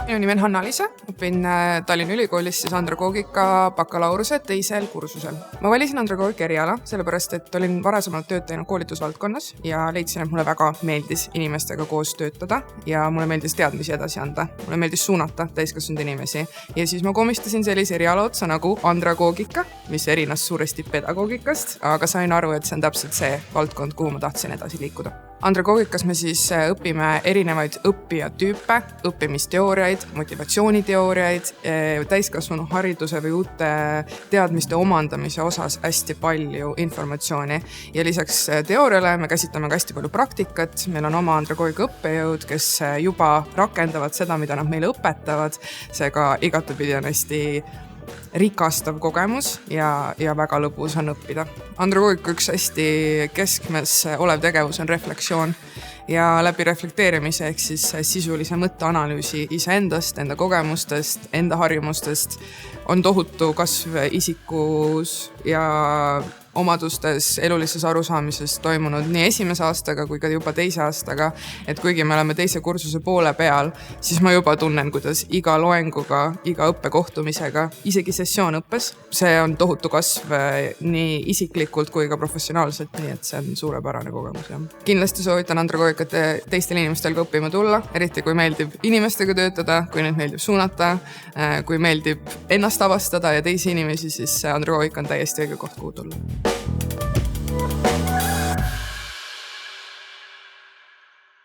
Minu nimi on Hanna-Liisa, õpin Tallinna Ülikoolis siis andragoogika bakalaureuse teisel kursusel. Ma valisin andragoogika eriala, sellepärast et olin varasemalt tööd teinud koolitusvaldkonnas ja leidsin, et mulle väga meeldis inimestega koos töötada ja mulle meeldis teadmisi edasi anda. Mulle meeldis suunata täiskasvanud inimesi ja siis ma komistasin sellise eriala otsa nagu andragoogika, mis erinas suuresti pedagoogikast, aga sain aru, et see on täpselt see valdkond, kuhu ma tahtsin edasi liikuda. Andragoogikas me siis õpime erinevaid õppijatüüpe, õppimisteooriaid, motivatsiooniteooriaid, täiskasvanu hariduse või uute teadmiste omandamise osas hästi palju informatsiooni. Ja lisaks teooriale me käsitleme ka hästi palju praktikat. Meil on oma andragoogika õppejõud, kes juba rakendavad seda, mida nad meile õpetavad. Seega igatepidi on hästi rikastav kogemus ja väga lõbus on õppida. Andragoogika üks hästi keskmes olev tegevus on reflektsioon ja läbi reflekteerimise ehk siis sisulise mõtteanalüüsi iseendast, enda kogemustest, enda harjumustest on tohutu kasv isikus ja omadustes, elulises arusaamises toimunud nii esimese aastaga kui ka juba teise aastaga, et kuigi me oleme teise kursuse poole peal, siis ma juba tunnen, kuidas iga loenguga, iga õppekohtumisega, isegi sessioon õppes, see on tohutu kasv nii isiklikult kui ka professionaalselt, nii et see on suurepärane kogemus. Kindlasti soovitan andragoogikat teistel inimestel ka õppima tulla, eriti kui meeldib inimestega töötada, kui neid meeldib suunata, kui meeldib ennast avastada ja teisi inimesi, siis andragoogika on täiesti õige koht, kuhu tulla.